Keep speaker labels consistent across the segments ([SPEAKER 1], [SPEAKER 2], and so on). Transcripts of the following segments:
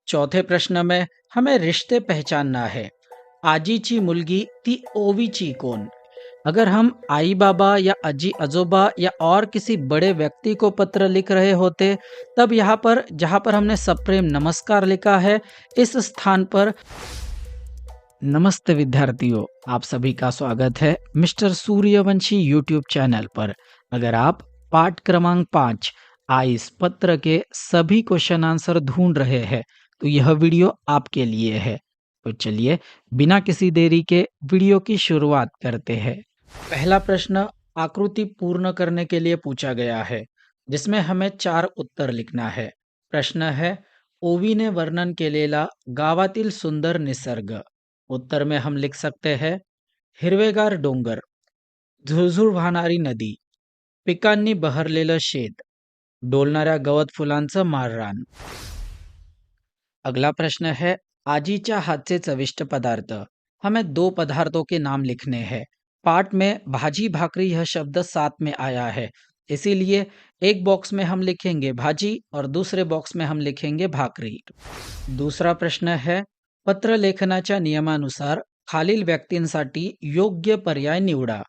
[SPEAKER 1] चौथे प्रश्न में हमें रिश्ते पहचानना है। आजीची मुलगी ती ओवीची कोण? अगर हम आई बाबा या अजी अजोबा या और किसी बड़े व्यक्ति को पत्र लिख रहे होते, तब यहाँ पर जहाँ पर हमने सप्रेम नमस्कार लिखा है, इस स्थान पर नमस्ते विद्यार्थियों, आप सभी का स्वागत है मिस्टर सूर्यवंशी यूट्यूब चैनल पर। अगर आप पाठ क्रमांक 5 आइस पत्र के सभी क्वेश्चन आंसर ढूंढ रहे हैं तो यह वीडियो आपके लिए है। तो चलिए बिना किसी देरी के वीडियो की शुरुआत करते हैं। पहला प्रश्न आकृति पूर्ण करने के लिए पूछा गया है, जिसमें हमें 4 उत्तर लिखना है। प्रश्न है, ओवीने वर्णन केलेला गावातील सुंदर निसर्ग। उत्तर में हम लिख सकते हैं, हिरवेगार डोंगर, झुळझुळ वाहणारी नदी, पिकांनी बहरलेलं शेत, डोलणाऱ्या गवत फुलांचं माळरान। अगला प्रश्न है, आजीच्या हाथचे चविष्ट पदार्थ। हमें 2 पदार्थों के नाम लिखने हैं। पाठ में भाजी भाकरी यह शब्द साथ में आया है, इसीलिए एक बॉक्स में हम लिखेंगे भाजी और दूसरे बॉक्स में हम लिखेंगे भाकरी। दूसरा प्रश्न है, पत्र लेखनाच्या नियमानुसार खालील व्यक्तींसाठी योग्य पर्याय निवडा।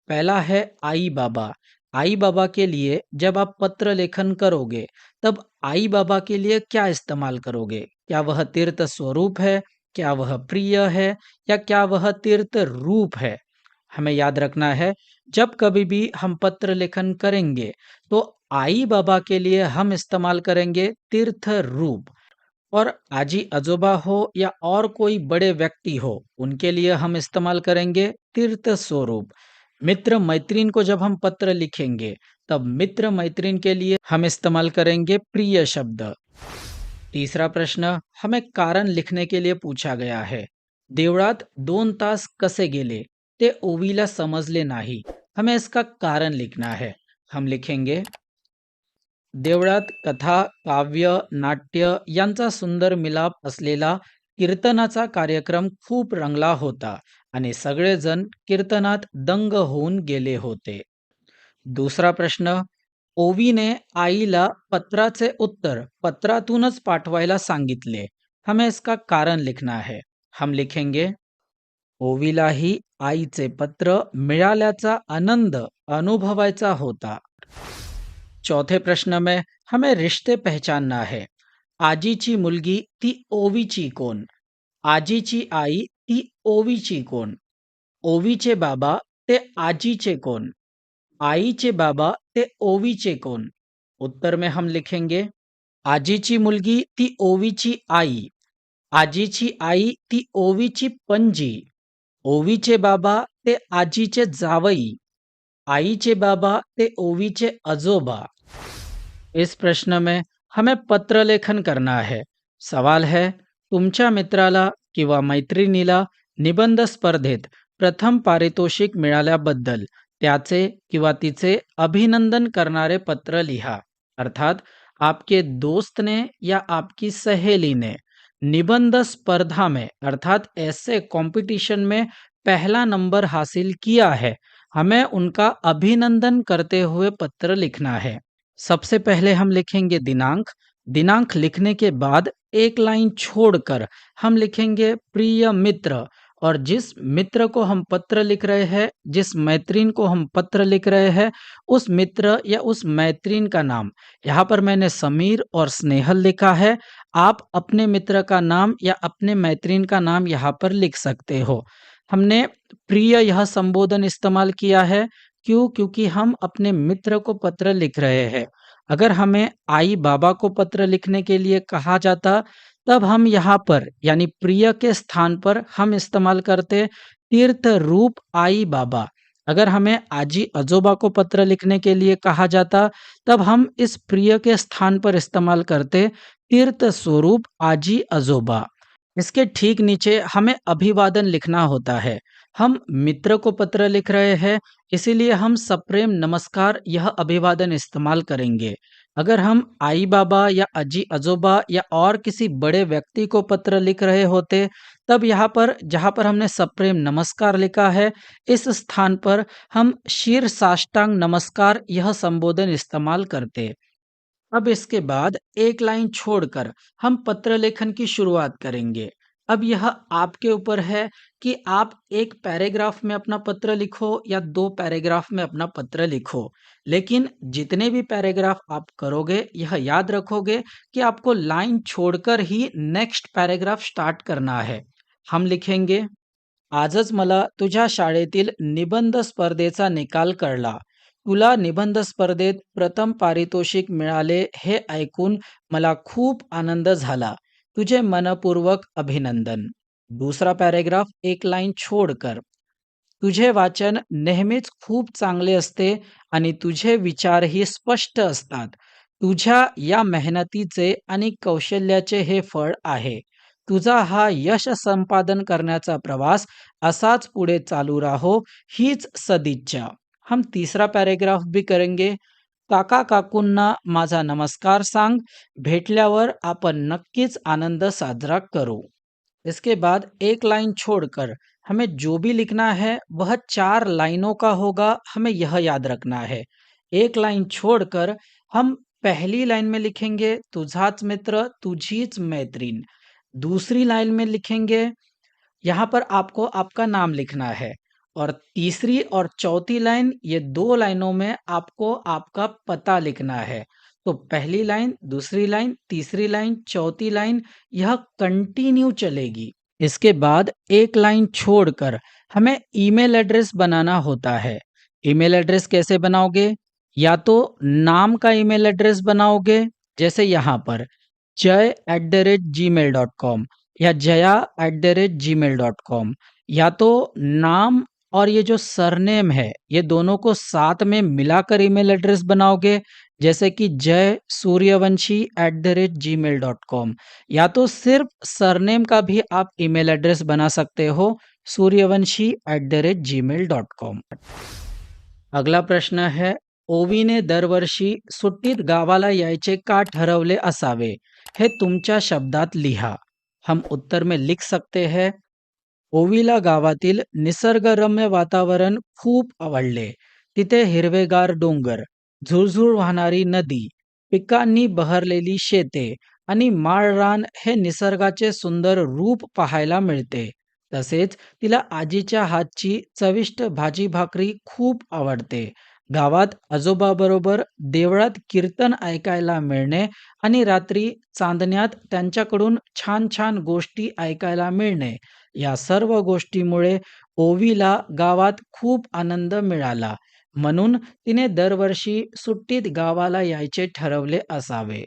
[SPEAKER 1] पहला है आई बाबा। आई बाबा के लिए जब आप पत्र लेखन करोगे तब आई बाबा के लिए क्या इस्तेमाल करोगे? क्या वह तीर्थ स्वरूप है, क्या वह प्रिय है, या क्या वह तीर्थ रूप है? हमें याद रखना है, जब कभी भी हम पत्र लेखन करेंगे तो आई बाबा के लिए हम इस्तेमाल करेंगे तीर्थ रूप, और आजी अजोबा हो या और कोई बड़े व्यक्ति हो उनके लिए हम इस्तेमाल करेंगे तीर्थ स्वरूप। मित्र मैत्रीन को जब हम पत्र लिखेंगे तब मित्र मैत्रीन के लिए हम इस्तेमाल करेंगे प्रिय शब्द। तीसरा प्रश्न हमें कारण लिखने के लिए पूछा गया है। देवळात 2 तास कसे गेले ते ओवीला समजले नाही। हमें इसका कारण लिखना है। हम लिखेंगे, देवळात कथा, काव्य, नाट्य यांचा सुंदर मिलाप असलेला कीर्तनाचा कार्यक्रम खूप रंगला होता आणि सगळेजण कीर्तनात दंग होऊन गेले होते। दूसरा प्रश्न, ओवीने आईला पत्राचे उत्तर पत्रातूनच पाठवायला सांगितले। हमें इसका कारण लिखना है। हम लिखेंगे, ओवीलाही आईचे पत्र मिळाल्याचा आनंद अनुभवायचा होता। चौथे प्रश्न में हमें रिश्ते पहचानना है। आजीची मुलगी ती ओवीची कोण? आजीची आई ती ओवीची कोण? ओवीचे बाबा ते आजीचे कोण? आईचे बाबा ते ओवीचे कोण? उत्तर में हम लिखेंगे, आजीची मुलगी ती ओवीची आई, आजीची आई ती ओवीची पणजी, ओवीचे बाबा ते आजीचे जावई, आईचे बाबा ते ओवीचे अजोबा। इस प्रश्न में हमें पत्र लेखन करना है। सवाल है, तुमच्या मित्राला किंवा मैत्रिणीला निबंध स्पर्धेत प्रथम पारितोषिक मिळाल्याबद्दल त्याचे किंवा तिचे अभिनंदन करणारे पत्र लिहा। अर्थात आपके दोस्त ने या आपकी सहेली ने निबंध स्पर्धा में अर्थात ऐसे कंपटीशन में पहला नंबर हासिल किया है, हमें उनका अभिनंदन करते हुए पत्र लिखना है। सबसे पहले हम लिखेंगे दिनांक। दिनांक लिखने के बाद एक लाइन छोड़कर हम लिखेंगे प्रिय मित्र, और जिस मित्र को हम पत्र लिख रहे हैं, जिस मैत्रीन को हम पत्र लिख रहे हैं, उस मित्र या उस मैत्रीन का नाम। यहाँ पर मैंने समीर और स्नेहल लिखा है। आप अपने मित्र का नाम या अपने मैत्रीन का नाम यहाँ पर लिख सकते हो। हमने प्रिय यह संबोधन इस्तेमाल किया है, क्यों? क्योंकि हम अपने मित्र को पत्र लिख रहे हैं। अगर हमें आई बाबा को पत्र लिखने के लिए कहा जाता, तब हम यहाँ पर यानी प्रिय के स्थान पर हम इस्तेमाल करते तीर्थ रूप आई बाबा। अगर हमें आजी अजोबा को पत्र लिखने के लिए कहा जाता, तब हम इस प्रिय के स्थान पर इस्तेमाल करते तीर्थ स्वरूप आजी अजोबा। इसके ठीक नीचे हमें अभिवादन लिखना होता है। हम मित्र को पत्र लिख रहे हैं, इसीलिए हम सप्रेम नमस्कार यह अभिवादन इस्तेमाल करेंगे। अगर हम आई बाबा या अजी अजोबा या और किसी बड़े व्यक्ति को पत्र लिख रहे होते, तब यहाँ पर जहाँ पर हमने सप्रेम नमस्कार लिखा है, इस स्थान पर हम शीर साष्टांग नमस्कार यह संबोधन इस्तेमाल करते। अब इसके बाद एक लाइन छोड़कर हम पत्र लेखन की शुरुआत करेंगे। अब यह आपके ऊपर है कि आप एक पैराग्राफ में अपना पत्र लिखो या दो पैराग्राफ में अपना पत्र लिखो। लेकिन जितने भी पैराग्राफ आप करोगे, यह याद रखोगे कि आपको लाइन छोड़कर ही नेक्स्ट पैराग्राफ स्टार्ट करना है। हम लिखेंगे, आजच मला तुझ्या शाळेतील निबंध स्पर्धेचा निकाल कळला. तुला निबंध स्पर्धेत प्रथम पारितोषिक मिळाले हे ऐकून मला खूप आनंद झाला. तुझे मनपूर्वक अभिनंदन. दूसरा पॅराग्राफ एक लाईन छोडकर. तुझे वाचन नेहमीच खूप चांगले असते आणि तुझे विचारही स्पष्ट असतात. तुझ्या या मेहनतीचे आणि कौशल्याचे हे फळ आहे. तुझा हा यश संपादन करण्याचा प्रवास असाच पुढे चालू राहो, हीच सदिच्छा. हम तीसरा पैराग्राफ भी करेंगे. काका काकूंना माझा नमस्कार सांग. भेटल्यावर आपण नक्कीच आनंद साजरा करू. इसके बाद एक लाइन छोड़कर हमें जो भी लिखना है वह 4 लाइनों का होगा, हमें यह याद रखना है। एक लाइन छोड़कर हम पहली लाइन में लिखेंगे तुझाच मित्र, तुझीच मैत्रीण। दूसरी लाइन में लिखेंगे, यहाँ पर आपको आपका नाम लिखना है। और तीसरी और चौथी लाइन, ये 2 लाइनों में आपको आपका पता लिखना है। तो पहली लाइन, दूसरी लाइन, तीसरी लाइन, चौथी लाइन, यह कंटिन्यू चलेगी। इसके बाद एक लाइन छोड़कर हमें ईमेल एड्रेस बनाना होता है। ईमेल एड्रेस कैसे बनाओगे? या तो नाम का ईमेल एड्रेस बनाओगे, जैसे यहाँ पर jay@gmail.com या jaya@gmail.com, या तो नाम और ये जो सरनेम है, ये दोनों को साथ में मिलाकर ईमेल एड्रेस बनाओगे, जैसे कि जय सूर्यवंशी @gmail.com, या तो सिर्फ सरनेम का भी आप ईमेल एड्रेस बना सकते हो, सूर्यवंशी @gmail.com। अगला प्रश्न है, ओवीने दरवर्षी सुट्टीत गावाला यायचे का ठरवले असावे? हे तुमच्या शब्दात लिहा। हम उत्तर में लिख सकते हैं, ओवीला गावातील निसर्गरम्य वातावरण खूप आवडले. तिथे हिरवेगार डोंगर, झुळझुळ वाहणारी नदी, पिकांनी बहरलेली शेते आणि माळरान हे निसर्गाचे सुंदर रूप पाहायला मिळते. तसेच तिला आजीच्या हातची चविष्ट भाजी भाकरी खूप आवडते. गावात आजोबाबरोबर देवळात कीर्तन ऐकायला मिळणे आणि रात्री चांदण्यात त्यांच्याकडून छान छान गोष्टी ऐकायला मिळणे, या सर्व गोष्टीमुळे ओवीला गावात खूप आनंद मिळाला. म्हणून तिने दरवर्षी सुट्टीत गावाला यायचे ठरवले असावे।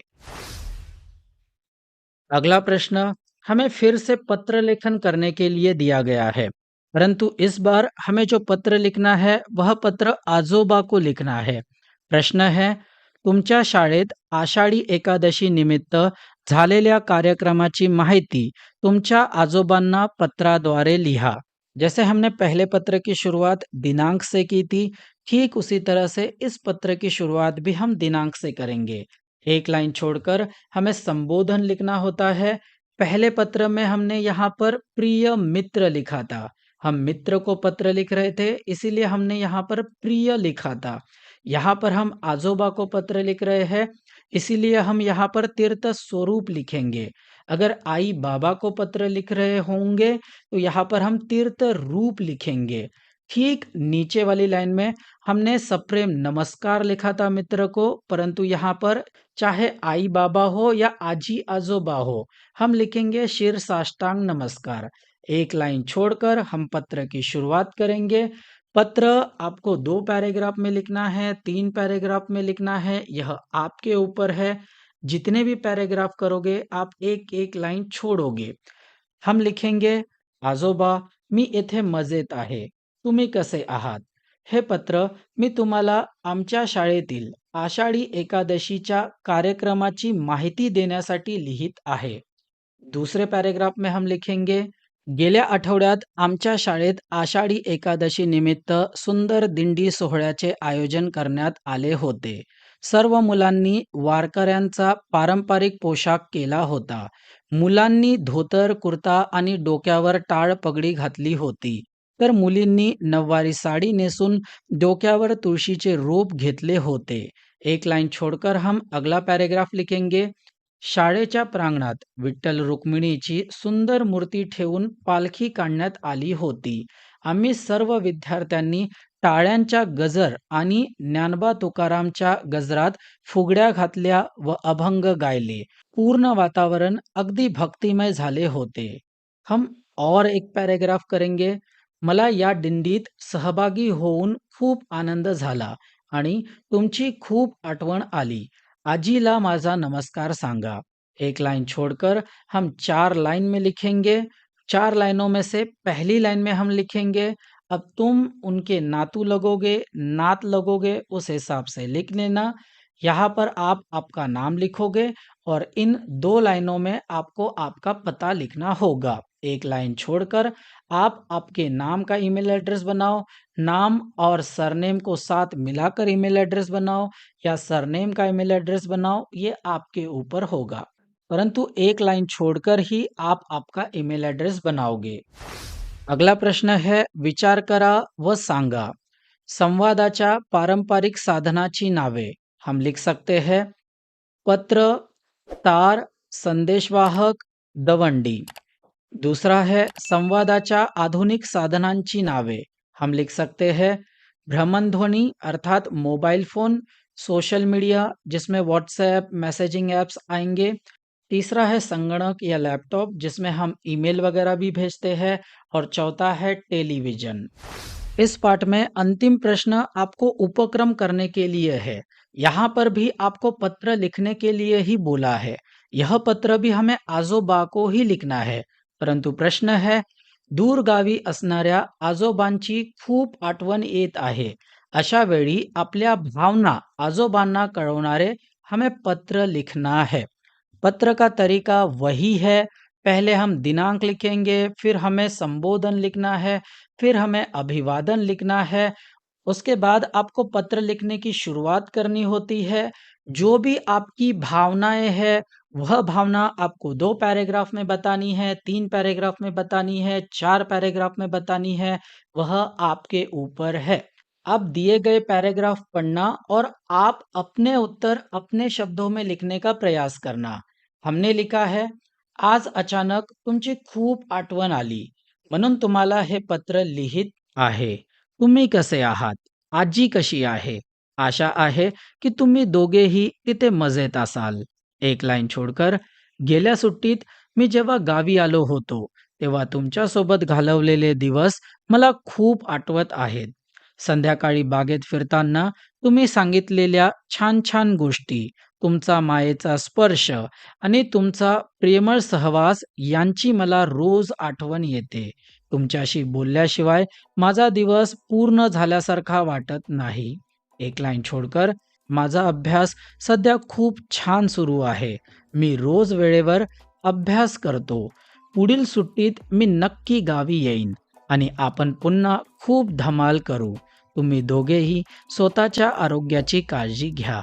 [SPEAKER 1] अगला प्रश्न, हमें फिर से पत्र लेखन करने के लिए दिया गया है, परंतु इस बार हमें जो पत्र लिखना है वह पत्र आजोबा को लिखना है। प्रश्न है, तुमच्या शाळेत आषाढी एकादशी निमित्त झालेल्या कार्यक्रमाची माहिती तुमच्या आजोबांना पत्राद्वारे लिहा। जैसे हमने पहले पत्र की शुरुआत दिनांक से की थी, ठीक उसी तरह से इस पत्र की शुरुआत भी हम दिनांक से करेंगे। एक लाइन छोड़कर हमें संबोधन लिखना होता है। पहले पत्र में हमने यहाँ पर प्रिय मित्र लिखा था। हम मित्र को पत्र लिख रहे थे, इसीलिए हमने यहाँ पर प्रिय लिखा था। यहाँ पर हम आजोबा को पत्र लिख रहे हैं, इसीलिए हम यहाँ पर तीर्थ स्वरूप लिखेंगे। अगर आई बाबा को पत्र लिख रहे होंगे तो यहाँ पर हम तीर्थ रूप लिखेंगे। ठीक नीचे वाली लाइन में हमने सप्रेम नमस्कार लिखा था मित्र को, परंतु यहाँ पर चाहे आई बाबा हो या आजी आजोबा हो, हम लिखेंगे शीर साष्टांग नमस्कार। एक लाइन छोड़कर हम पत्र की शुरुआत करेंगे। पत्र आपको 2 पैराग्राफ में लिखना है, 3 पैराग्राफ में लिखना है, यह आपके ऊपर है। जितने भी पैराग्राफ करोगे आप एक-एक लाइन छोड़ोगे। हम लिखेंगे, आजोबा, मी येथे मजेत आहे. तुम्ही कसे आहात? हे पत्र मी तुम्हाला आमच्या शाळेतील आषाढी एकादशीच्या कार्यक्रमाची माहिती देण्यासाठी लिहित आहे। दूसरे पैराग्राफ में हम लिखेंगे, गेल्या आठवड्यात आमच्या शाळेत आषाढी एकादशी निमित्त सुंदर दिंडी सोहळ्याचे आयोजन करण्यात आले होते. सर्व मुलांनी वारकऱ्यांचा पारंपरिक पोशाख केला होता. मुलांनी धोतर, कुर्ता आणि डोक्यावर टाळ पगडी घातली होती. तर मुलींनी नऊवारी साडी नेसून डोक्यावर तुळशीचे रोप घेतले होते. एक लाइन छोड़कर हम अगला पैराग्राफ लिखेंगे। शाळेच्या प्रांगणात विठ्ठल रुक्मिणीची सुंदर मूर्ती ठेवून पालखी काढण्यात आली होती. आम्ही सर्व विद्यार्थ्यांनी टाळ्यांच्या गजर आणि ज्ञानबा तुकारामच्या गजरात फुगड्या घातल्या व अभंग गायले. पूर्ण वातावरण अगदी भक्तिमय झाले होते. हम और एक पैराग्राफ करेंगे। मला या दिंडीत सहभागी होऊन खूप आनंद झाला आणि तुमची खूप आठवण आली. आजीला माझा नमस्कार सांगा। एक लाइन छोड़कर हम 4 लाइन में लिखेंगे। 4 लाइनों में से पहली लाइन में हम लिखेंगे, अब तुम उनके नातू लगोगे, नात लगोगे, उस हिसाब से लिख लेना। यहाँ पर आप आपका नाम लिखोगे और इन 2 लाइनों में आपको आपका पता लिखना होगा। एक लाइन छोड़कर आप आपके नाम का ईमेल एड्रेस बनाओ, नाम और सरनेम को साथ मिलाकर ईमेल एड्रेस बनाओ या सरनेम का ईमेल एड्रेस बनाओ, ये आपके ऊपर होगा। परंतु एक लाइन छोड़कर ही आप आपका ईमेल एड्रेस बनाओगे। अगला प्रश्न है, विचार करा व सांगा। संवादाच्या पारंपरिक साधनाची नावे हम लिख सकते हैं। पत्र, तार, संदेशवाहक, दवंडी। दूसरा है संवादाच्या आधुनिक साधनांची नावे हम लिख सकते हैं। भ्रमणध्वनि अर्थात मोबाइल फोन, सोशल मीडिया जिसमें व्हाट्सएप मैसेजिंग ऐप्स आएंगे। तीसरा है संगणक या लैपटॉप जिसमें हम ईमेल वगैरह भी भेजते हैं। और चौथा है टेलीविजन। इस पाठ में अंतिम प्रश्न आपको उपक्रम करने के लिए है। यहाँ पर भी आपको पत्र लिखने के लिए ही बोला है। यह पत्र भी हमें आजोबा को ही लिखना है। परंतु प्रश्न है, दूरगावी असणाऱ्या आजोबांची खूप आठवण येत आहे। अशा वेळी आपल्या भावना आजोबांना कळवणारे हमें पत्र लिखना है। पत्र का तरीका वही है। पहले हम दिनांक लिखेंगे, फिर हमें संबोधन लिखना है, फिर हमें अभिवादन लिखना है। उसके बाद आपको पत्र लिखने की शुरुआत करनी होती है। जो भी आपकी भावनाएं हैं, वह भावना आपको 2 पैराग्राफ में बतानी है, 3 पैराग्राफ में बतानी है, 4 पैराग्राफ में बतानी है, वह आपके ऊपर है। आप दिए गए पैराग्राफ पढ़ना और आप अपने उत्तर अपने शब्दों में लिखने का प्रयास करना। हमने लिखा है, आज अचानक तुमची खूप आठवण आली, म्हणून तुम्हाला हे पत्र लिहित आहे। तुम्ही कसे आहात? आजी कशी आहे? आशा आहे की तुम्ही दोघेही तिथे मजेत असाल। एक लाइन छोड़कर, गेल्या सुट्टीत मी जेव्हा गावी आलो होतो, तेव्हा तुमच्यासोबत घालवलेले दिवस मला खूप आठवत आहेत। संध्याकाळी बागेत फिरताना तुम्ही सांगितलेल्या छान छान गोष्टी, तुमचा मायेचा स्पर्श आणि तुमचा प्रेमळ सहवास यांची मला रोज आठवण येते। तुमच्याशी बोलल्याशिवाय माझा दिवस पूर्ण झाल्यासारखा वाटत नाही। एक लाइन छोड़कर, माझा अभ्यास सध्या खूप छान सुरू आहे। मी रोज वेळेवर अभ्यास करतो। पुढील सुट्टीत मी नक्की गावी येईन आणि आपण पुन्हा खूप धमाल करू। तुम्ही दोघेही स्वतःच्या आरोग्याची काळजी घ्या।